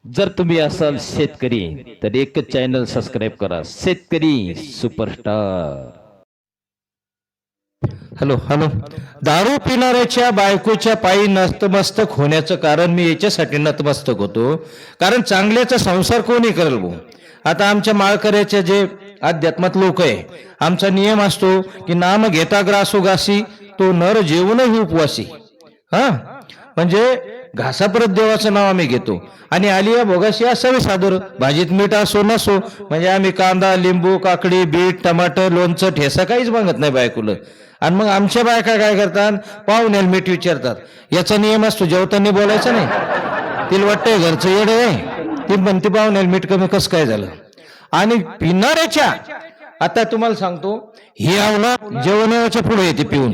जर तुम्ही असाल शेतकरी तर एकच चॅनल सबस्क्राईब करा, शेतकरी सुपरस्टार. Hello hello. दारू पिणाऱ्याच्या बायकोच्या पायी नतमस्तक होण्याचं कारण मी याच्यासाठी नतमस्तक होतो, कारण चांगल्याचा संसार कोणी करेल भाऊ. आता आमच्या माळकऱ्याचे जे अध्यात्मात लोक आहे, आमचा नियम असतो की नाम घेता ग्रासोगासी तो नर जेवणही उपवासी. हा म्हणजे घासापरत देवाचं नाव आम्ही घेतो आणि आलिया भोगाशी असावे सादर, भाजीत मीठ असो नसो, म्हणजे आम्ही कांदा लिंबू काकडी बीट टमाटर लोणचं ठेसा काहीच मागत नाही बायकोला. आणि मग आमच्या बायका काय करतात, पाहुण्याला मीठ विचारतात. याचा नियम असतो जेवताना बोलायचं नाही. तिला वाटतंय घरचं येडं आहे, ती म्हणते पाहुण्याला मीठ कमी कसं काय झालं. आणि पिणाऱ्याच्या, आता तुम्हाला सांगतो, ही आवला जेवणाच्या पुढे येते पिऊन.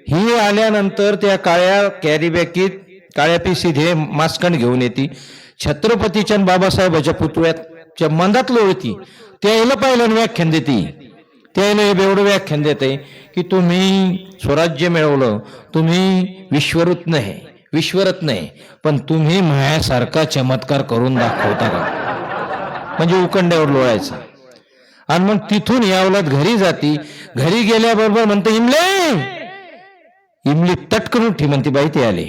ही आल्यानंतर त्या काळ्या कॅरी बॅगीत काळ्या पिशीत हे मास्कण घेऊन येते. छत्रपतीच्या बाबासाहेबाच्या पुतळ्याच्या मंदात लोळती. त्याला पहिलं व्याख्यान देते. त्याला एवढं व्याख्यान देते की तुम्ही स्वराज्य मिळवलं, तुम्ही विश्वरत्न आहे, विश्वरत्न आहे, पण तुम्ही मायासारखा चमत्कार करून दाखवता का, म्हणजे उकंड्यावर लोळायचं. आणि मग तिथून यावलात घरी जाती. घरी गेल्याबरोबर म्हणते इमले, इमली तटकन उठी म्हणते बाई ते आले.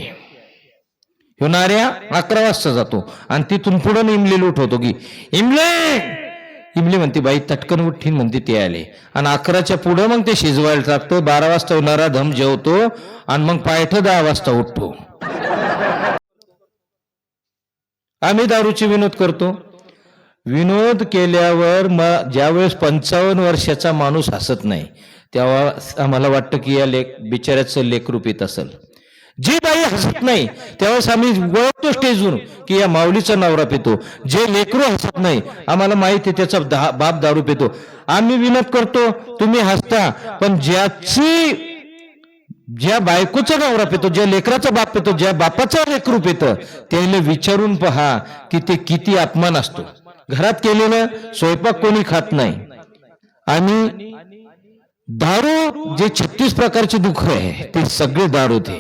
ह्यो नाऱ्या 11 वाजता जातो आणि तिथून पुढं इमलीला उठवतो की इमले, इमली म्हणते बाई तटकन उठीन म्हणते ते आले. आणि 11च्या पुढं मग ते शिजवायला टाकतो. 12 वाजता होणारा धम जेवतो आणि मग पायठ 10 वाजता उठतो. आम्ही दारूची विनोद करतो. विनोद केल्यावर मग ज्यावेळेस 55 वर्षाचा माणूस हसत नाही, तेव्हा आम्हाला वाटतं की या बिचाऱ्याचं लेकरूप येत असेल. जी बाई हसत नाही त्यावेळेस आम्ही वळतो स्टेजवर की या माऊलीचा नवरा पितो. जे लेकरू हसत नाही आम्हाला माहिती आहे त्याचा बाप दारू पितो. आम्ही विनोद करतो, तुम्ही हसता, पण ज्या बायकोचा नवरा पितो, ज्या लेकराचा बाप पितो, ज्या बापाचा लेकरू पितं, त्याला विचारून पहा की ते किती अपमान असतो. घरात केलेलं स्वयंपाक कोणी खात नाही. आणि दारू जे 36 प्रकारचे दुःख आहे ते सगळे दारू ते